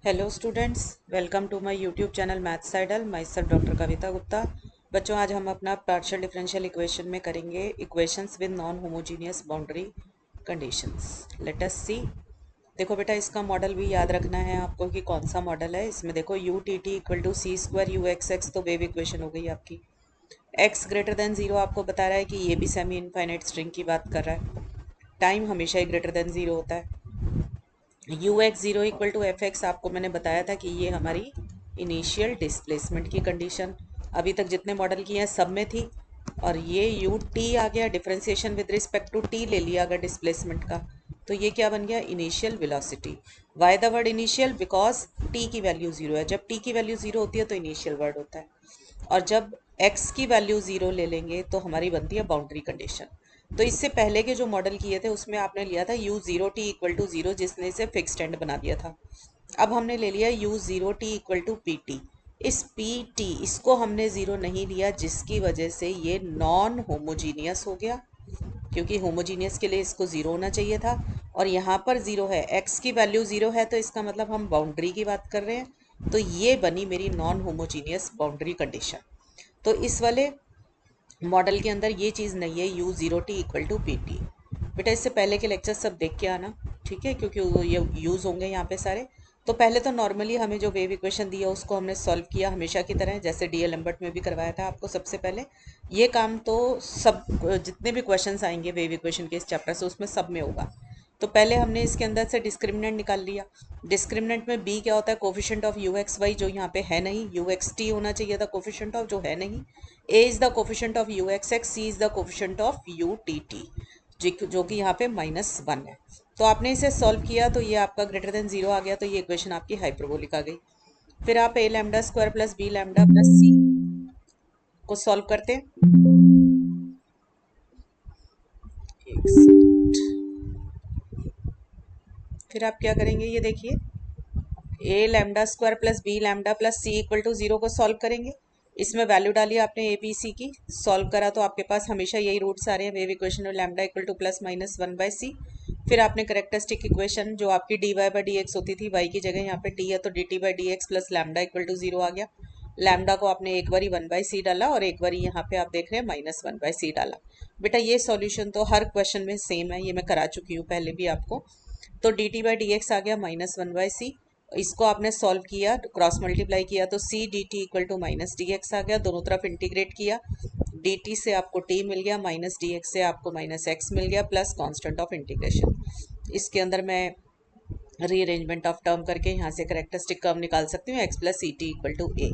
Hello students, welcome to my YouTube channel Maths Idol. Myself doctor Kavita Gupta. बच्चों, आज हम अपना पार्शियल डिफरेंशियल इक्वेशन में करेंगे equations with non homogeneous boundary conditions. Let us see. देखो बेटा, इसका मॉडल भी याद रखना है आपको कि कौन सा मॉडल है। इसमें देखो u t t equal to c square u x x, तो वेव इक्वेशन हो गई आपकी। एक्स ग्रेटर देन जीरो आपको बता रहा है कि ये भी सेमी इनफाइनाइट स्ट्रिंग की बात कर रहा है। टाइम हमेशा ही ग्रेटर देन जीरो होता है। U x zero equal to f x आपको मैंने बताया था कि ये हमारी इनिशियल डिस्प्लेसमेंट की कंडीशन अभी तक जितने मॉडल किए हैं सब में थी। और ये यू टी आ गया, differentiation with respect to t ले लिया अगर डिस्प्लेसमेंट का, तो ये क्या बन गया? Initial velocity. Why the word initial? Because T की वैल्यू ज़ीरो है। जब टी की वैल्यू ज़ीरो होती है तो इनिशियल वर्ड होता है। और जब एक्स की वैल्यू ज़ीरो ले लेंगे तो हमारी बनती है बाउंड्री कंडीशन। तो इससे पहले के जो मॉडल किए थे उसमें आपने लिया था u zero t equal to zero, जिसने इसे फिक्स्ड एंड बना दिया था। अब हमने ले लिया u zero t equal to p t. इस पी टी इसको हमने ज़ीरो नहीं लिया, जिसकी वजह से ये नॉन होमोजीनियस हो गया, क्योंकि होमोजीनियस के लिए इसको ज़ीरो होना चाहिए था। और यहाँ पर ज़ीरो है, एक्स की वैल्यू ज़ीरो है, तो इसका मतलब हम बाउंड्री की बात कर रहे हैं। तो ये बनी मेरी नॉन होमोजीनियस बाउंड्री कंडीशन। तो इस वाले मॉडल के अंदर ये चीज़ नहीं है u zero t equal to p t. बेटा, इससे पहले के लेक्चर सब देख के आना, ठीक है, क्योंकि वो ये यूज़ होंगे यहाँ पे सारे। तो पहले तो नॉर्मली हमें जो वेव इक्वेशन दिया उसको हमने सॉल्व किया हमेशा की तरह, जैसे डी एल एम्बर्ट में भी करवाया था आपको सबसे पहले। ये काम तो सब जितने भी क्वेश्चंस आएंगे वेव इक्वेशन के इस चैप्टर से उसमें सब में होगा। तो पहले हमने इसके अंदर से डिस्क्रिमिनेंट निकाल लिया। डिस्क्रिमिनेंट में बी क्या होता है? Coefficient of u x y, जो यहाँ पे है नहीं। यू एक्स टी होना चाहिए था कोफिशिएंट ऑफ, जो है नहीं। A is the coefficient of u x x, c is the coefficient of u t t, जो कि यहाँ पे -1 है। तो आपने इसे सॉल्व किया तो ये आपका ग्रेटर देन जीरो आ गया, तो ये इक्वेशन आपकी हाइपरबोलिक आ गई। फिर आप a lambda square plus b lambda plus c को सॉल्व करते हैं। एक सेकंड। फिर आप क्या करेंगे ये देखिए, a lambda square plus b lambda plus c equal to zero को सॉल्व करेंगे। इसमें वैल्यू डाली आपने ए बी सी की, सॉल्व करा तो आपके पास हमेशा यही रूट्स आ रहे हैं वेव इक्वेशन में, lambda equal to plus minus one by c. फिर आपने करेक्टरिस्टिक इक्वेशन जो आपकी d y by d x होती थी, वाई की जगह यहाँ पे डी है तो d t by d x plus lambda equal to zero आ गया। लैम्डा को आपने एक बारी वन बाई सी डाला और एक बारी यहाँ पे आप देख रहे हैं -1 बाय सी डाला। बेटा, ये सॉल्यूशन तो हर क्वेश्चन में सेम है, ये मैं करा चुकी हूँ पहले भी आपको। तो d t by d x आ गया -1 बाय सी। इसको आपने सॉल्व किया, क्रॉस मल्टीप्लाई किया तो c d t equal to minus d x आ गया। दोनों तरफ इंटीग्रेट किया, डी टी से आपको टी मिल गया, माइनस डी एक्स से आपको माइनस एक्स मिल गया, प्लस कॉन्स्टेंट ऑफ इंटीग्रेशन। इसके अंदर मैं रीअरेंजमेंट ऑफ टर्म करके यहाँ से करेक्टरिस्टिक कर्व निकाल सकती हूँ, x plus c t equal to a.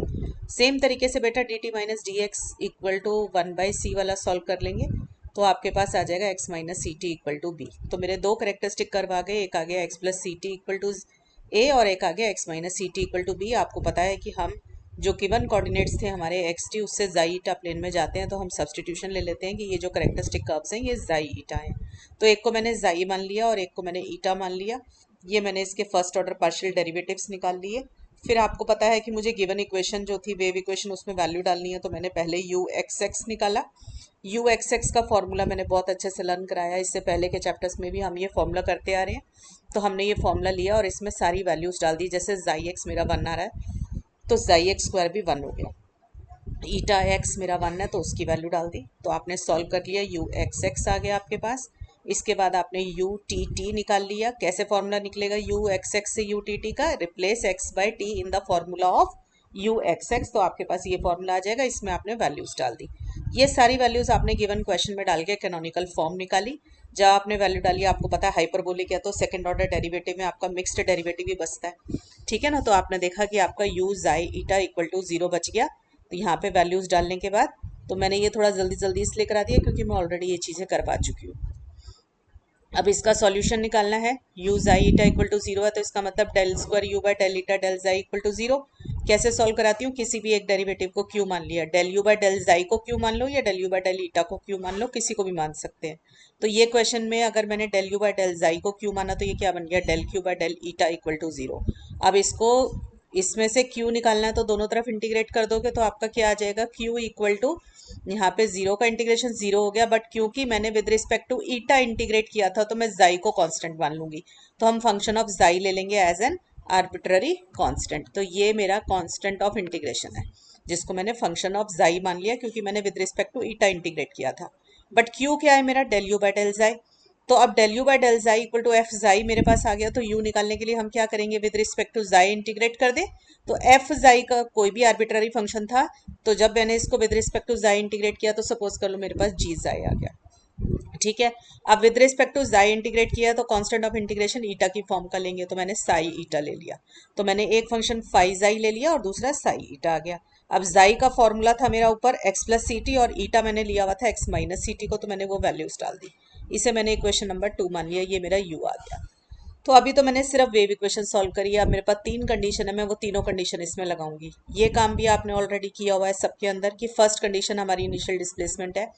Same तरीके से बेटा d t minus d x equal to one by c वाला सॉल्व कर लेंगे तो आपके पास आ जाएगा x minus c t equal to b. तो मेरे दो करेक्टरिस्टिक कर्व आ गए, एक आ गया x plus c t equal to a और एक आ गया x minus c t equal to b. आपको पता है कि हम जो गिवन कोऑर्डिनेट्स थे हमारे एक्स टी, उससे जाई ईटा प्लेन में जाते हैं तो हम सब्सटीट्यूशन ले लेते हैं कि ये जो करेक्टरिस्टिक कर्व्स हैं ये जाई ईटा हैं। तो एक को मैंने जाई मान लिया और एक को मैंने ईटा मान लिया। ये मैंने इसके फर्स्ट ऑर्डर पार्शियल डेरिवेटिव्स निकाल लिए। फिर आपको पता है कि मुझे गिवन इक्वेशन जो थी वेव इक्वेशन उसमें वैल्यू डालनी है, तो मैंने पहले यू एक्स एक्स निकाला। यू एक्स एक्स का फॉर्मूला मैंने बहुत अच्छे से लर्न कराया, इससे पहले के चैप्टर्स में भी हम ये फॉर्मूला करते आ रहे हैं। तो हमने ये फॉर्मूला लिया और इसमें सारी वैल्यूज डाल दी। जैसे जाई एक्स मेरा 1 आ रहा है तो जाई एक्स स्क्वायर भी 1 हो गया। ईटा एक्स मेरा 1 है तो उसकी वैल्यू डाल दी। तो आपने सॉल्व कर लिया, यू एक्स एक्स आ गया आपके पास। इसके बाद आपने यू टी टी निकाल लिया। कैसे फॉर्मूला निकलेगा यू एक्स एक्स से यू टी टी का? Replace x by t in the formula of u x x. तो आपके पास ये फॉर्मूला आ जाएगा, इसमें आपने वैल्यूज डाल दी। ये सारी वैल्यूज आपने गिवन क्वेश्चन में डाल के कैनोनिकल फॉर्म निकाली। जब आपने वैल्यू डाली, आपको पता है हाइपरबोलिक है तो सेकंड ऑर्डर डेरिवेटिव में आपका मिक्स्ड डेरिवेटिव भी बचता है, ठीक है ना। तो आपने देखा कि आपका यू जाई ईटा इक्वल टू जीरो बच गया। तो यहाँ पे वैल्यूज डालने के बाद, तो मैंने ये थोड़ा जल्दी जल्दी इसलिए करा दिया क्योंकि मैं ऑलरेडी ये चीज़ें करवा चुकी हूँ। अब इसका सॉल्यूशन निकालना है। यू जाई ईटा इक्वल टू जीरो है तो इसका मतलब del square u by del eta del xi equal to zero. कैसे सॉल्व कराती हूँ? किसी भी एक डेरिवेटिव को क्यू मान लिया, डेल यू बाय डेल जाई को क्यू मान लो या del u by del eta को क्यू मान लो, किसी को भी मान सकते हैं। तो ये क्वेश्चन में अगर मैंने डेल यू बाय डेल जाई को क्यू माना तो ये क्या बन गया? Del q by del eta equal to zero. अब इसको इसमें से क्यू निकालना है तो दोनों तरफ इंटीग्रेट कर दोगे तो आपका क्या आ जाएगा? क्यू इक्वल टू, यहाँ पे जीरो का इंटीग्रेशन जीरो हो गया, बट क्योंकि मैंने with respect to eta integrate किया था तो मैं जाई को कांस्टेंट मान लूंगी। तो हम फंक्शन ऑफ जाई ले लेंगे एज एन आर्बिट्ररी कांस्टेंट। तो ये मेरा कांस्टेंट ऑफ इंटीग्रेशन है, जिसको मैंने फंक्शन ऑफ जाई मान लिया क्योंकि मैंने with respect to eta integrate किया था। बट क्यू क्या है मेरा, del u by del xi. तो अब del u by del xi equal to f xi मेरे पास आ गया। तो यू निकालने के लिए हम क्या करेंगे, विद रिस्पेक्ट टू जाई इंटीग्रेट कर दे। तो एफ जाई का कोई भी आर्बिट्ररी फंक्शन था, तो जब मैंने इसको विद रिस्पेक्ट टू जाई इंटीग्रेट किया तो सपोज कर लो मेरे पास जी जाई आ गया। ठीक है, अब विद रिस्पेक्ट टू जाई इंटीग्रेट किया तो कांस्टेंट ऑफ इंटीग्रेशन ईटा की फॉर्म का लेंगे, तो मैंने साई ईटा ले लिया। तो मैंने एक फंक्शन फाई जाई ले लिया और दूसरा साई ईटा आ गया। अब जाई का फॉर्मूला था मेरा ऊपर एक्स प्लस सी टी और ईटा मैंने लिया हुआ था एक्स माइनस सी टी को, तो मैंने वो वैल्यूज डाल दी। इसे मैंने इक्वेशन नंबर 2 मान लिया, ये मेरा यू आ गया। तो अभी तो मैंने सिर्फ वेव इक्वेशन सॉल्व करी है। अब मेरे पास 3 कंडीशन है, मैं वो तीनों कंडीशन इसमें लगाऊंगी। ये काम भी आपने ऑलरेडी किया हुआ है सबके अंदर कि फर्स्ट कंडीशन हमारी इनिशियल डिस्प्लेसमेंट है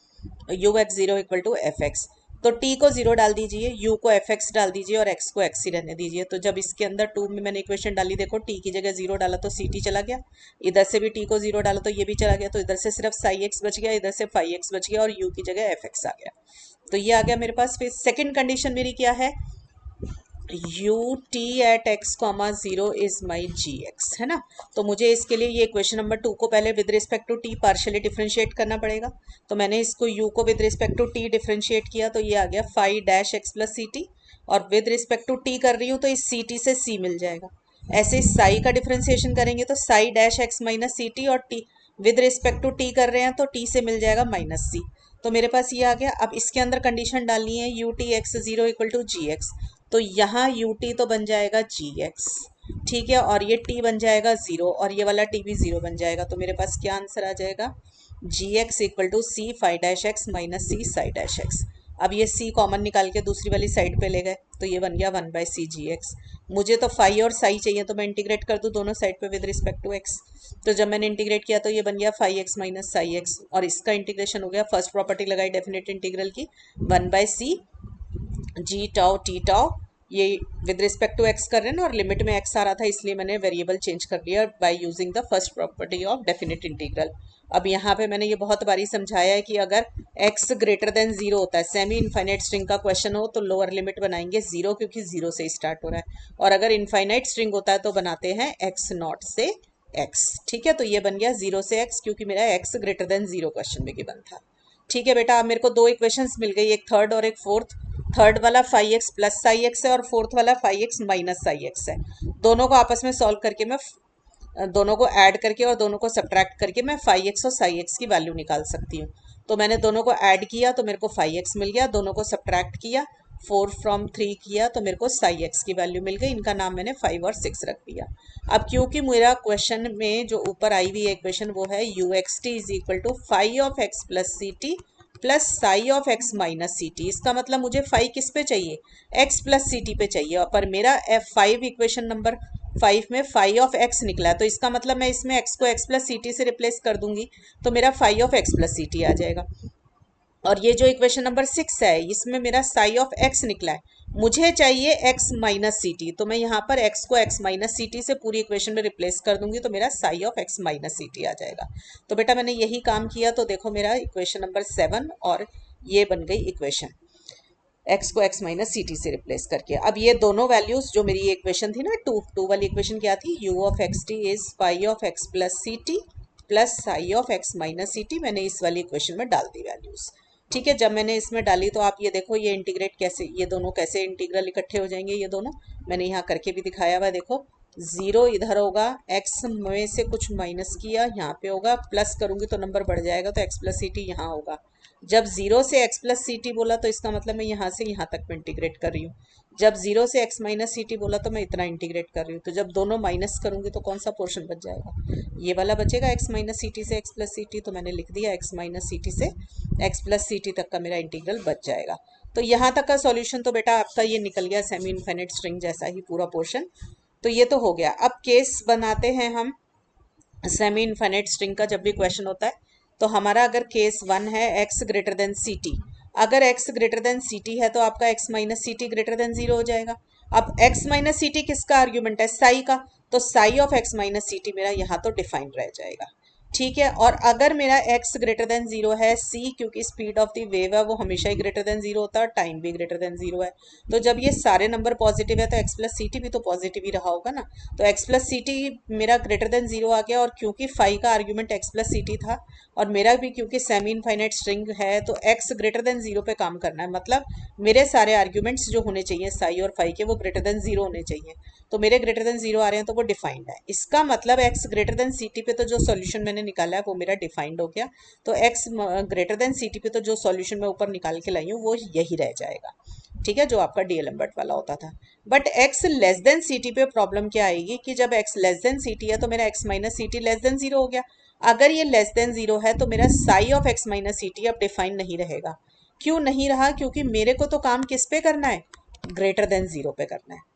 u x zero equal to f x. तो t को 0 डाल दीजिए, u को एफ एक्स डाल दीजिए और x को x ही रहने दीजिए। तो जब इसके अंदर 2 में मैंने इक्वेशन डाली, देखो t की जगह 0 डाला तो सी टी चला गया, इधर से भी t को 0 डाला तो ये भी चला गया, तो इधर से सिर्फ साई एक्स बच गया, इधर से फाई एक्स बच गया और u की जगह एफ एक्स आ गया। तो ये आ गया मेरे पास। फिर सेकेंड कंडीशन मेरी क्या है, u t at x comma 0 is my g x, है ना। तो मुझे इसके लिए ये क्वेश्चन नंबर 2 को पहले with respect to t partially differentiate करना पड़ेगा। तो मैंने इसको u को with respect to t differentiate किया, तो ये आ गया phi dash x plus c t, और विद रिस्पेक्ट टू t कर रही हूँ तो इस सी टी से c मिल जाएगा। ऐसे साई का डिफरेंशिएशन करेंगे तो psi dash x minus c t, और t with respect to t कर रहे हैं तो t से मिल जाएगा माइनस c। तो मेरे पास ये आ गया। अब इसके अंदर कंडीशन डालनी है u t x zero equal to g x. तो यहाँ यू टी तो बन जाएगा जी एक्स, ठीक है, और ये t बन जाएगा 0 और ये वाला t भी 0 बन जाएगा। तो मेरे पास क्या आंसर आ जाएगा, g x equal to c phi dash x minus c psi dash x. अब ये c कॉमन निकाल के दूसरी वाली साइड पे ले गए, तो ये बन गया 1 बाई सी जी एक्स। मुझे तो फाई और साई चाहिए, तो मैं इंटीग्रेट कर दूँ दोनों साइड पे विद रिस्पेक्ट टू x। तो जब मैंने इंटीग्रेट किया तो ये बन गया phi x minus psi x, और इसका इंटीग्रेशन हो गया, फर्स्ट प्रॉपर्टी लगाई डेफिनेट इंटीग्रल की, 1 by c g tau t tau. ये विद रिस्पेक्ट टू एक्स कर रहे हैं ना, और लिमिट में एक्स आ रहा था इसलिए मैंने वेरिएबल चेंज कर लिया by using the first property of definite integral. अब यहाँ पे मैंने ये बहुत बारी समझाया है कि अगर x ग्रेटर देन 0 होता है, सेमी इनफाइनाइट स्ट्रिंग का क्वेश्चन हो, तो लोअर लिमिट बनाएंगे 0 क्योंकि 0 से स्टार्ट हो रहा है, और अगर इनफाइनाइट स्ट्रिंग होता है तो बनाते हैं x नॉट से x। ठीक है, तो ये बन गया 0 से x क्योंकि मेरा x ग्रेटर देन 0 क्वेश्चन में गिवन था। ठीक है बेटा, अब मेरे को दो इक्वेशंस मिल गई, एक थर्ड और एक फोर्थ। थर्ड वाला phi x plus psi x है और फोर्थ वाला phi x minus psi x है। दोनों को आपस में सॉल्व करके मैं दोनों को ऐड करके और दोनों को सब्ट्रैक्ट करके मैं फाई एक्स और साई एक्स की वैल्यू निकाल सकती हूँ। तो मैंने दोनों को ऐड किया तो मेरे को फाई एक्स मिल गया, दोनों को सब्ट्रैक्ट किया 4 from 3 किया तो मेरे को साई एक्स की वैल्यू मिल गई। इनका नाम मैंने 5 और 6 रख दिया। अब क्योंकि मेरा क्वेश्चन में जो ऊपर आई हुई इक्वेशन वो है u x t is equal to phi of x plus c t plus psi of x minus c t. इसका मतलब मुझे फाई किस पे चाहिए, एक्स प्लस सी टी पे चाहिए, पर मेरा F5 इक्वेशन नंबर 5 में फाई ऑफ एक्स निकला है, तो इसका मतलब मैं इसमें एक्स को एक्स प्लस सी टी से रिप्लेस कर दूंगी तो मेरा phi of x plus c t आ जाएगा। और ये जो इक्वेशन नंबर 6 है इसमें मेरा साई ऑफ एक्स निकला है, मुझे चाहिए x माइनस सी टी, तो मैं यहाँ पर x को x माइनस सी टी से पूरी इक्वेशन में रिप्लेस कर दूंगी तो मेरा psi of x minus c t आ जाएगा। तो बेटा मैंने यही काम किया, तो देखो मेरा इक्वेशन नंबर 7 और ये बन गई इक्वेशन, x को x माइनस सी टी से रिप्लेस करके। अब ये दोनों वैल्यूज जो मेरी इक्वेशन थी ना, टू वाली इक्वेशन क्या थी, u of x t is phi of x plus c t plus psi of x minus c t, मैंने इस वाली इक्वेशन में डाल दी वैल्यूज। ठीक है, जब मैंने इसमें डाली तो आप ये देखो ये इंटीग्रेट कैसे, ये दोनों कैसे इंटीग्रल इकट्ठे हो जाएंगे, ये दोनों मैंने यहाँ करके भी दिखाया हुआ है। देखो 0 इधर होगा, x में से कुछ माइनस किया यहाँ पे होगा, प्लस करूंगी तो नंबर बढ़ जाएगा तो x प्लस सी टी यहाँ होगा। जब 0 से x प्लस सी टी बोला तो इसका मतलब मैं यहाँ से यहाँ तक में इंटीग्रेट कर रही हूँ। जब 0 से x माइनस सी टी बोला तो मैं इतना इंटीग्रेट कर रही हूँ। तो जब दोनों माइनस करूंगी तो कौन सा पोर्शन बच जाएगा, ये वाला बचेगा x माइनस सी टी से x प्लस सी टी, तो मैंने लिख दिया x माइनस सी टी से x प्लस सी टी तक का मेरा इंटीग्रल बच जाएगा। तो यहाँ तक का सॉल्यूशन तो बेटा आपका ये निकल गया, सेमी इनफाइनाइट स्ट्रिंग जैसा ही पूरा पोर्शन। तो ये तो हो गया। अब केस बनाते हैं हम सेमी इनफाइनाइट स्ट्रिंग का। जब भी क्वेश्चन होता है तो हमारा अगर केस 1 है x greater than c t, अगर x greater than c t है तो आपका x minus c t greater than 0 हो जाएगा। अब x माइनस सी टी किसका आर्ग्यूमेंट है, साई का, तो psi of x minus c t मेरा यहाँ तो डिफाइंड रह जाएगा। ठीक है। और अगर मेरा x ग्रेटर देन जीरो है, c क्योंकि स्पीड ऑफ द वेव है वो हमेशा ही ग्रेटर देन जीरो होता है, टाइम भी ग्रेटर देन जीरो है, तो जब ये सारे नंबर पॉजिटिव है तो x प्लस सी टी भी तो पॉजिटिव ही रहा होगा ना। तो x प्लस सी टी मेरा ग्रेटर देन जीरो आ गया, और क्योंकि फाई का argument x plus c t था, और मेरा भी क्योंकि सेमी इनफाइनाइट स्ट्रिंग है तो x ग्रेटर देन जीरो पे काम करना है, मतलब मेरे सारे आर्ग्यूमेंट्स जो होने चाहिए साई और फाई के वो ग्रेटर देन जीरो होने चाहिए। तो मेरे ग्रेटर देन जीरो आ रहे हैं तो वो डिफाइंड है। इसका मतलब x greater than c t पे तो जो सॉल्यूशन मैंने निकाला है वो मेरा डिफाइंड हो गया। तो x greater than c t पे तो जो सॉल्यूशन मैं ऊपर निकाल के लाई हूँ वो यही रह जाएगा, ठीक है, जो आपका डीएल एम्बर्ट वाला होता था। But x less than c t पे प्रॉब्लम क्या आएगी कि जब x less than c t है तो मेरा x minus c t less than zero हो गया। अगर ये लेस देन जीरो है तो मेरा psi of x minus c t अब डिफाइंड नहीं रहेगा। क्यों नहीं रहा? क्योंकि मेरे को तो काम किस पे करना है, ग्रेटर देन जीरो पे करना है।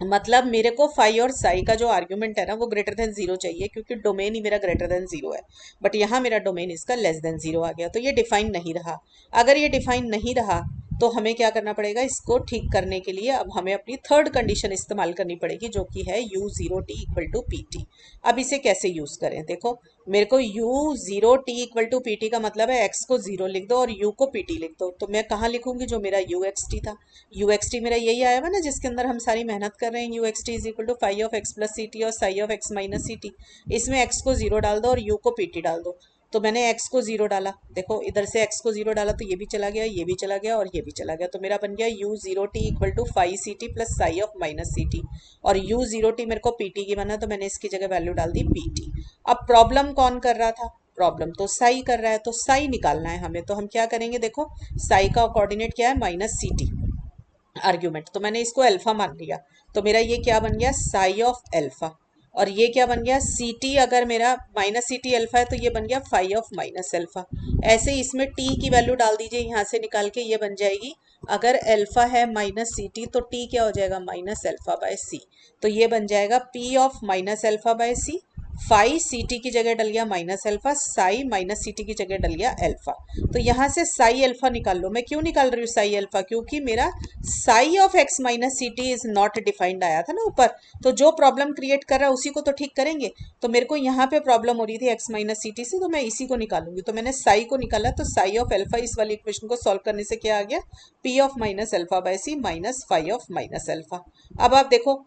मतलब मेरे को फाई और साई का जो आर्ग्यूमेंट है ना वो ग्रेटर देन जीरो चाहिए, क्योंकि डोमेन ही मेरा ग्रेटर देन जीरो है। बट यहाँ मेरा डोमेन इसका लेस देन जीरो आ गया, तो ये डिफाइन नहीं रहा। अगर ये डिफाइन नहीं रहा तो हमें क्या करना पड़ेगा, इसको ठीक करने के लिए अब हमें अपनी थर्ड कंडीशन इस्तेमाल करनी पड़ेगी, जो कि है u zero t equal to p t. अब इसे कैसे यूज करें, देखो मेरे को u zero t equal to p t का मतलब है x को जीरो लिख दो और u को पी टी लिख दो। तो मैं कहाँ लिखूंगी, जो मेरा u एक्स टी था, u एक्स टी मेरा यही आया हुआ ना जिसके अंदर हम सारी मेहनत कर रहे हैं, u x t is equal to phi of x plus c t और psi of x minus c t. इसमें x को जीरो डाल दो और u को पी टी डाल दो। तो मैंने x को जीरो डाला, देखो इधर से x को जीरो डाला तो ये भी चला गया, ये भी चला गया और ये भी चला गया, तो मेरा बन गया u zero t equal to phi c t plus psi of minus c t. और u जीरो टी मेरे को पी टी की बना, तो मैंने इसकी जगह वैल्यू डाल दी पी टी। अब प्रॉब्लम कौन कर रहा था, प्रॉब्लम तो साई कर रहा है, तो साई निकालना है हमें। तो हम क्या करेंगे, देखो साई का कोऑर्डिनेट क्या है, माइनस सी टी आर्ग्यूमेंट, तो मैंने इसको अल्फा मान लिया। तो मेरा ये क्या बन गया, साई ऑफ अल्फा। और ये क्या बन गया, सी टी, अगर मेरा माइनस सी टी अल्फा है तो ये बन गया फाई ऑफ माइनस अल्फा। ऐसे ही इसमें टी की वैल्यू डाल दीजिए यहाँ से निकाल के, ये बन जाएगी, अगर अल्फा है माइनस सी टी तो टी क्या हो जाएगा, माइनस अल्फा बाय सी। तो ये बन जाएगा p of minus alpha by c. Phi c t की जगह डल गया minus alpha, psi minus c t की जगह डल गया अल्फा। तो यहाँ से साई अल्फा निकाल लो। मैं क्यों निकाल रही हूँ साई अल्फा, क्योंकि मेरा psi of x minus c t is not defined आया था ना ऊपर, तो जो प्रॉब्लम क्रिएट कर रहा है उसी को तो ठीक करेंगे। तो मेरे को यहाँ पे प्रॉब्लम हो रही थी एक्स माइनस सी टी से, तो मैं इसी को निकालूंगी। तो मैंने साई को निकाला, तो साई ऑफ अल्फा इस वाली इक्वेशन को सॉल्व करने से क्या आ गया, p of minus alpha by c minus phi of minus alpha. अब आप देखो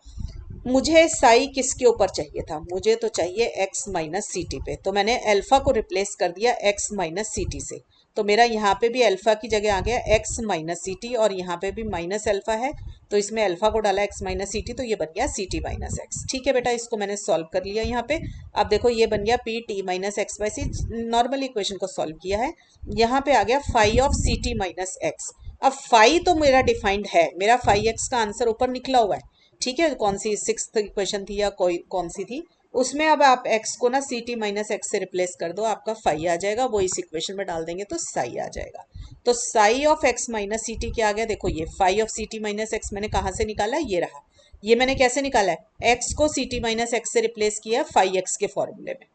मुझे साई किसके ऊपर चाहिए था, मुझे तो चाहिए x माइनस सी टी पे, तो मैंने अल्फा को रिप्लेस कर दिया x माइनस सी टी से। तो मेरा यहाँ पे भी अल्फा की जगह आ गया x माइनस सी टी, और यहाँ पे भी माइनस अल्फा है तो इसमें अल्फा को डाला x माइनस सी टी, तो ये बन गया सी टी माइनस एक्स। ठीक है बेटा, इसको मैंने सॉल्व कर लिया यहाँ पे। अब देखो ये बन गया p t minus x by c, normal equation को सॉल्व किया है। यहाँ पे आ गया phi of c t minus x. अब फाई तो मेरा डिफाइंड है, मेरा फाई एक्स का आंसर ऊपर निकला हुआ है, ठीक है, कौन सी सिक्स्थ इक्वेशन थी या कोई कौन सी थी उसमें। अब आप x को ना सी टी माइनस एक्स से रिप्लेस कर दो, आपका फाई आ जाएगा, वो इस इक्वेशन में डाल देंगे तो साई आ जाएगा। तो psi of x minus c t क्या आ गया, देखो ये phi of c t minus x मैंने कहाँ से निकाला, ये रहा। ये मैंने कैसे निकाला है, x को सी टी माइनस एक्स से रिप्लेस किया फाई एक्स के फॉर्मूले में,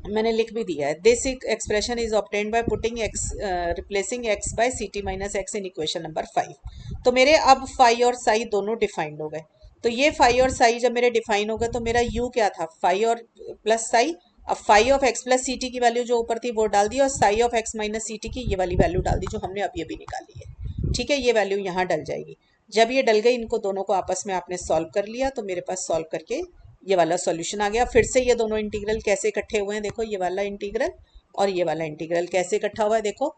मैंने लिख भी दिया है। This expression is obtained by putting x replacing x by c t minus x in equation number 5। तो मेरे अब फाई और साई दोनों डिफाइंड हो गए। तो ये फाई और साई जब मेरे डिफाइन हो गए तो मेरा यू क्या था, फाई और प्लस साई। अब phi of x plus c t की वैल्यू जो ऊपर थी वो डाल दी, और psi of x minus c t की ये वाली वैल्यू डाल दी जो हमने अभी अभी निकाली है। ठीक है, ये वैल्यू यहाँ डल जाएगी। जब ये डल गई, इनको दोनों को आपस में आपने सॉल्व कर लिया, तो मेरे पास सॉल्व करके ये वाला सॉल्यूशन आ गया। फिर से ये दोनों इंटीग्रल कैसे इकट्ठे हुए हैं, देखो ये वाला इंटीग्रल और ये वाला इंटीग्रल कैसे इकट्ठा हुआ है, देखो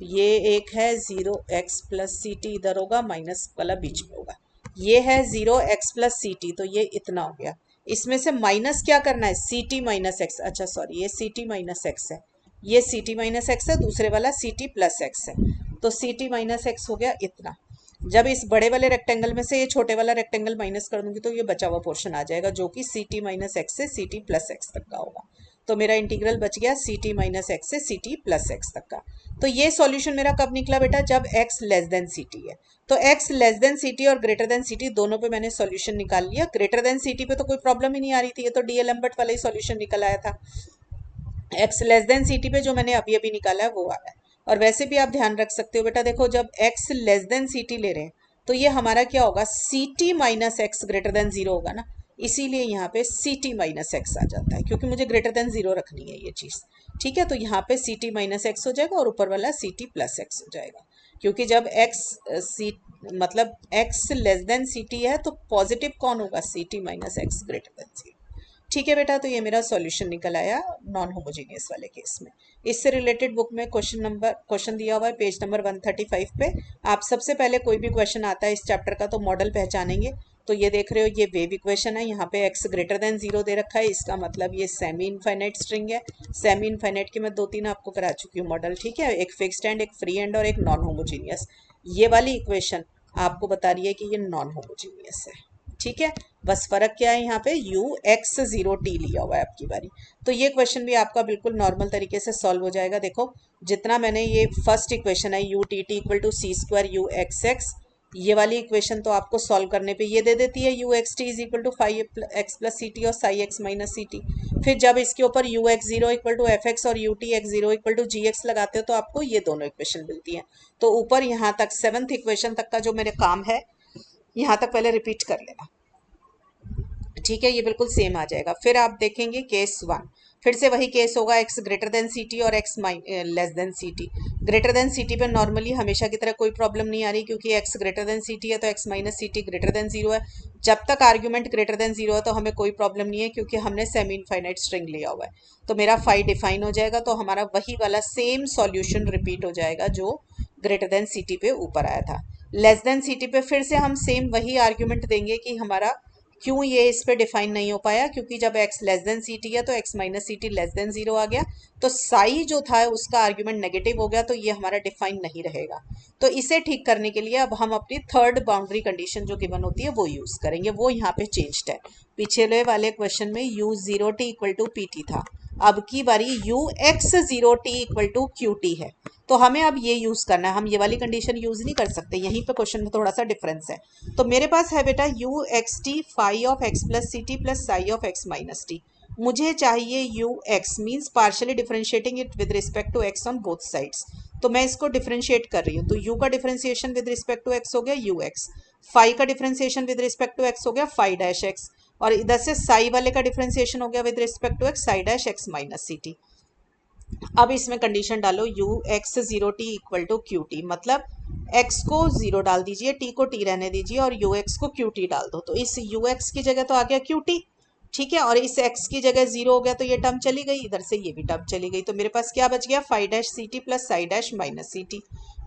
ये एक है zero x plus c t, इधर होगा माइनस वाला बीच में होगा, ये है zero x plus c t, तो ये इतना हो गया। इसमें से माइनस क्या करना है, सी टी माइनस एक्स, अच्छा सॉरी ये सी टी माइनस एक्स है, ये सी टी माइनस एक्स है, दूसरे वाला सी टी प्लस एक्स है, तो सी टी माइनस एक्स हो गया इतना। जब इस बड़े वाले रेक्टेंगल में से ये छोटे वाला रेक्टेंगल माइनस कर दूंगी तो ये बचा हुआ पोर्शन आ जाएगा, जो कि सी टी माइनस एक्स से सी टी प्लस एक्स तक का होगा। तो मेरा इंटीग्रल बच गया सी टी माइनस एक्स से सी टी प्लस एक्स तक का। तो ये सॉल्यूशन मेरा कब निकला बेटा, जब x less than c t है। तो x less than c t और ग्रेटर देन सी टी दोनों पे मैंने सॉल्यूशन निकाल लिया। ग्रेटर देन सी टी पे तो कोई प्रॉब्लम ही नहीं आ रही थी, ये तो डीएल एम्बर्ट वाला ही सॉल्यूशन निकल आया था। x less than c t पे जो मैंने अभी अभी निकाला है वो आ रहा है। और वैसे भी आप ध्यान रख सकते हो बेटा, देखो जब x less than c t ले रहे हैं तो ये हमारा क्या होगा, c t minus x greater than zero होगा ना। इसीलिए यहाँ पे सी टी माइनस एक्स आ जाता है, क्योंकि मुझे ग्रेटर देन जीरो रखनी है ये चीज़। ठीक है, तो यहाँ पे सी टी माइनस एक्स हो जाएगा और ऊपर वाला सी टी प्लस एक्स हो जाएगा, क्योंकि जब एक्स सी मतलब x less than c t है तो पॉजिटिव कौन होगा, c t minus x greater than zero. ठीक है बेटा, तो ये मेरा सॉल्यूशन निकल आया नॉन होमोजीनियस वाले केस में। इससे रिलेटेड बुक में क्वेश्चन दिया हुआ है पेज नंबर 135 पे। आप सबसे पहले कोई भी क्वेश्चन आता है इस चैप्टर का तो मॉडल पहचानेंगे। तो ये देख रहे हो, ये वेव इक्वेशन है, यहाँ पे x ग्रेटर देन जीरो दे रखा है, इसका मतलब ये सेमी इनफाइनाइट स्ट्रिंग है। सेमी इनफाइनाइट के मैं 2-3 आपको करा चुकी हूँ मॉडल। ठीक है, एक फिक्स्ड एंड, एक फ्री एंड और एक नॉन होमोजीनियस। ये वाली इक्वेशन आपको बता रही है कि ये नॉन होमोजीनियस है। ठीक है, बस फर्क क्या है, यहाँ पे u x 0t लिया हुआ है आपकी बारी। तो ये क्वेश्चन भी आपका बिल्कुल नॉर्मल तरीके से सॉल्व हो जाएगा। देखो, जितना मैंने ये फर्स्ट इक्वेशन है u t t equal to c square u x x, ये वाली इक्वेशन तो आपको सॉल्व करने पे ये दे देती है u x t is equal to 5x plus c t और psi x minus c t. फिर जब इसके ऊपर u x 0 equal to f x और u t x 0 equal to g x लगाते हो तो आपको ये दोनों इक्वेशन मिलती हैं। तो ऊपर यहाँ तक 7th इक्वेशन तक का जो मेरे काम है, यहाँ तक पहले रिपीट कर लेना। ठीक है, ये बिल्कुल सेम आ जाएगा। फिर आप देखेंगे केस 1, फिर से वही केस होगा, x greater than c t और x less than c t. Greater than c t पे नॉर्मली हमेशा की तरह कोई प्रॉब्लम नहीं आ रही, क्योंकि x greater than c t है तो x minus c t greater than zero है। जब तक आर्ग्यूमेंट ग्रेटर देन जीरो है तो हमें कोई प्रॉब्लम नहीं है, क्योंकि हमने सेमी इनफाइनाइट स्ट्रिंग लिया हुआ है। तो मेरा फाई डिफाइन हो जाएगा, तो हमारा वही वाला सेम सॉल्यूशन रिपीट हो जाएगा जो ग्रेटर देन सी टी पे ऊपर आया था। लेस देन सी टी पे फिर से हम सेम वही आर्ग्यूमेंट देंगे कि हमारा क्यों ये इस पे डिफाइन नहीं हो पाया, क्योंकि जब x less than c t है तो x minus c t less than zero आ गया, तो साई जो था उसका आर्ग्यूमेंट नेगेटिव हो गया, तो ये हमारा डिफाइन नहीं रहेगा। तो इसे ठीक करने के लिए अब हम अपनी थर्ड बाउंड्री कंडीशन जो गिवन होती है वो यूज करेंगे, वो यहाँ पे चेंज्ड है। पिछले वाले क्वेश्चन में u 0t equal to p t था, अब की बारी u x 0t equal to q t है। तो हमें अब ये यूज करना है, हम ये वाली कंडीशन यूज नहीं कर सकते, यहीं पे क्वेश्चन में थोड़ा सा डिफरेंस है। तो मेरे पास है बेटा u x t phi of x plus c t plus psi of x minus t. मुझे चाहिए u x means partially differentiating it with respect to x on both sides. तो मैं इसको डिफरेंशिएट कर रही हूँ, तो u का differentiation with respect to x हो गया u x, फाई का differentiation with respect to x हो गया फाई डैश x, और इधर से साई वाले का डिफरेंशिएशन हो गया with respect to x psi dash x minus c t. अब इसमें कंडीशन डालो u x 0t equal to q t, मतलब x को 0 डाल दीजिए, t को t रहने दीजिए और u x को क्यू टी डाल दो। तो इस u x की जगह तो आ गया क्यू टी, ठीक है, और इस x की जगह 0 हो गया तो ये टर्म चली गई, इधर से ये भी टर्म चली गई, तो मेरे पास क्या बच गया, phi dash c t plus psi dash minus c t.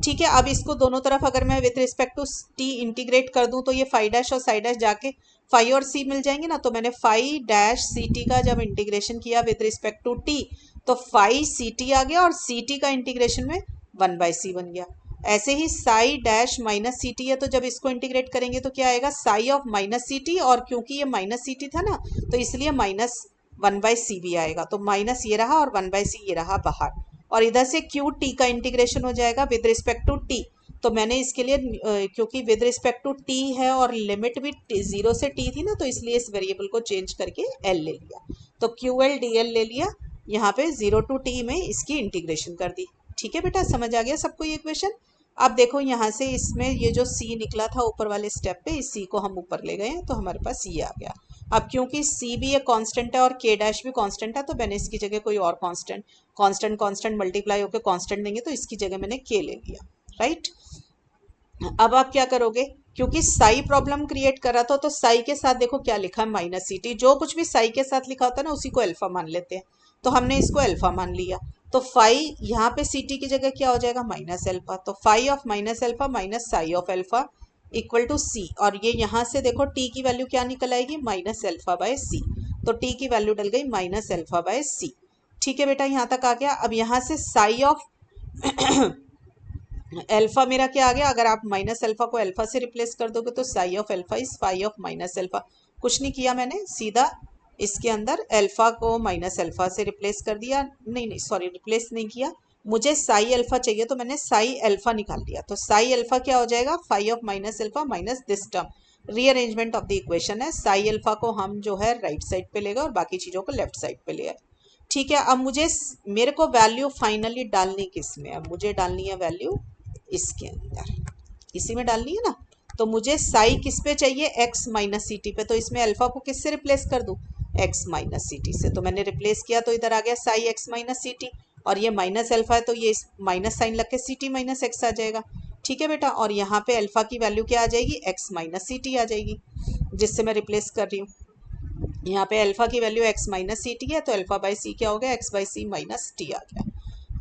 ठीक है, अब इसको दोनों तरफ अगर मैं with respect to t integrate कर दूं तो ये फाई डैश और साई डैश जाके फाई और सी मिल जाएंगे ना। तो मैंने फाई डैश सी टी का जब इंटीग्रेशन किया विथ रिस्पेक्ट टू t, तो फाई सी टी आ गया और सी टी का इंटीग्रेशन में 1/c बन गया। ऐसे ही psi dash minus c t है, तो जब इसको इंटीग्रेट करेंगे तो क्या आएगा, psi of minus c t, और क्योंकि ये माइनस सी टी था ना तो इसलिए माइनस 1/c भी आएगा, तो माइनस ये रहा और 1/c ये रहा बाहर, और इधर से क्यू टी का इंटीग्रेशन हो जाएगा विद रिस्पेक्ट टू टी। तो मैंने इसके लिए क्योंकि विद रिस्पेक्ट टू टी है और लिमिट भी 0 से t थी ना, तो इसलिए इस वेरिएबल को चेंज करके l ले लिया, तो क्यू एल डी एल ले लिया, यहाँ पे 0 टू t में इसकी इंटीग्रेशन कर दी। ठीक है बेटा, समझ आ गया सबको ये इक्वेशन। अब देखो यहाँ से इसमें ये जो c निकला था ऊपर वाले स्टेप पे, इस c को हम ऊपर ले गए तो हमारे पास ये आ गया। अब क्योंकि c भी एक कांस्टेंट है और k डैश भी कांस्टेंट है, तो मैंने इसकी जगह कोई और कांस्टेंट कांस्टेंट मल्टीप्लाई होकर कांस्टेंट देंगे, तो इसकी जगह मैंने k ले लिया, राइट। अब आप क्या करोगे, क्योंकि साई प्रॉब्लम क्रिएट कर रहा था तो साई के साथ देखो क्या लिखा है, माइनस सी टी। जो कुछ भी साई के साथ लिखा होता है ना उसी को अल्फा मान लेते हैं, तो हमने इसको अल्फा मान लिया। तो फाई यहाँ पे सी टी की जगह क्या हो जाएगा, माइनस अल्फा, तो phi of minus alpha minus psi of alpha equal to c, और ये यहाँ से देखो टी की वैल्यू क्या निकल आएगी, माइनस अल्फा बाय सी, तो टी की वैल्यू डल गई माइनस अल्फा बाय सी। ठीक है बेटा, यहाँ तक आ गया। अब यहाँ से साई ऑफ अल्फा मेरा क्या आ गया, अगर आप माइनस अल्फा को अल्फा से रिप्लेस कर दोगे तो psi of alpha is phi of minus alpha. कुछ नहीं किया मैंने, सीधा इसके अंदर अल्फा को माइनस अल्फा से रिप्लेस कर दिया, नहीं सॉरी रिप्लेस नहीं किया, मुझे साई अल्फा चाहिए तो मैंने साई अल्फा निकाल लिया। तो साई अल्फा क्या हो जाएगा, phi of minus alpha minus this term. Rearrangement of the equation है, साई अल्फा को हम जो है राइट साइड पे लेगा और बाकी चीज़ों को लेफ्ट साइड पे ले आए। ठीक है, अब मेरे को वैल्यू फाइनली डालनी किस में, अब मुझे डालनी है वैल्यू इसके अंदर, इसी में डालनी है ना। तो मुझे साई किस पे चाहिए, एक्स माइनस सी टी पे, तो इसमें अल्फा को किससे रिप्लेस कर दूँ, एक्स माइनस सी टी से। तो मैंने रिप्लेस किया तो इधर आ गया psi x minus c t, और ये माइनस अल्फा है तो ये माइनस साइन लग के सी टी माइनस एक्स आ जाएगा। ठीक है बेटा, और यहाँ पे अल्फा की वैल्यू क्या आ जाएगी, एक्स माइनस सी टी आ जाएगी, जिससे मैं रिप्लेस कर रही हूँ। यहाँ पे अल्फा की value x minus c t है, तो अल्फा बाई सी क्या हो गया, x by c minus t आ गया।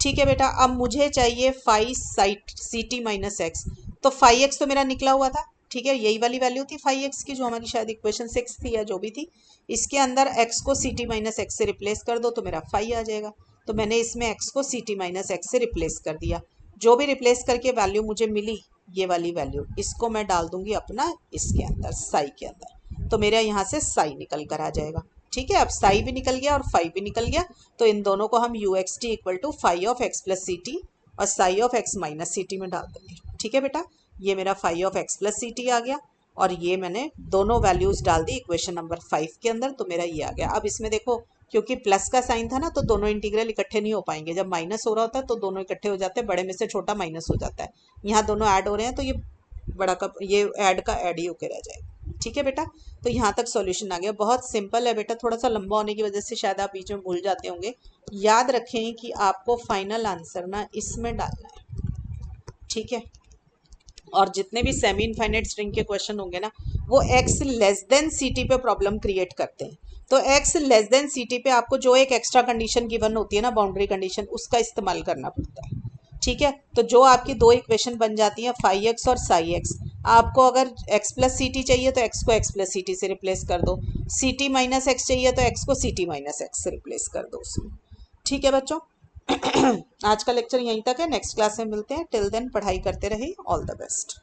ठीक है बेटा, अब मुझे चाहिए फाई साइट सी टी माइनस एक्स, तो फाई एक्स तो मेरा निकला हुआ था, ठीक है, यही वाली वैल्यू थी फाई एक्स की जो हमारी शायद इक्वेशन 6 थी या जो भी थी। इसके अंदर एक्स को सी टी माइनस एक्स से रिप्लेस कर दो तो मेरा फाई आ जाएगा। तो मैंने इसमें एक्स को सी टी माइनस एक्स से रिप्लेस कर दिया। जो भी रिप्लेस करके वैल्यू मुझे मिली, ये वाली वैल्यू, इसको मैं डाल दूंगी अपना इसके अंदर, साई के अंदर, तो मेरा यहाँ से साई निकल कर आ जाएगा। ठीक है, अब साई भी निकल गया और फाई भी निकल गया, तो इन दोनों को हम u x t equal to phi of x plus c t और psi of x minus c t में डाल देंगे। ठीक है बेटा, ये मेरा phi of x plus c t आ गया, और ये मैंने दोनों वैल्यूज डाल दी इक्वेशन नंबर 5 के अंदर, तो मेरा ये आ गया। अब इसमें देखो, क्योंकि प्लस का साइन था ना, तो दोनों इंटीग्रल इकट्ठे नहीं हो पाएंगे। जब माइनस हो रहा होता है तो दोनों इकट्ठे हो जाते हैं, बड़े में से छोटा माइनस हो जाता है। यहाँ दोनों ऐड हो रहे हैं तो ये बड़ा का ये ऐड का ऐड ही होके रह जाएगा। ठीक है बेटा, तो यहाँ तक सॉल्यूशन आ गया। बहुत सिंपल है बेटा, थोड़ा सा लंबा होने की वजह से शायद आप बीच में भूल जाते होंगे। याद रखें कि आपको फाइनल आंसर ना इसमें डालना है। ठीक है, और जितने भी सेमी इनफाइनाइट स्ट्रिंग के क्वेश्चन होंगे ना, वो x less than c t पे प्रॉब्लम क्रिएट करते हैं। तो x less than c t पे आपको जो एक एक्स्ट्रा कंडीशन गिवन होती है ना, बाउंड्री कंडीशन, उसका इस्तेमाल करना पड़ता है। ठीक है, तो जो आपकी दो इक्वेशन बन जाती हैं फाई एक्स और साई एक्स, आपको अगर एक्स प्लस सी टी चाहिए तो एक्स को एक्स प्लस सी टी से रिप्लेस कर दो, सी टी माइनस एक्स चाहिए तो एक्स को सी टी माइनस एक्स से रिप्लेस कर दो उसमें। ठीक है बच्चों, आज का लेक्चर यहीं तक है, नेक्स्ट क्लास में मिलते हैं। टिल देन पढ़ाई करते रहिए, ऑल द बेस्ट।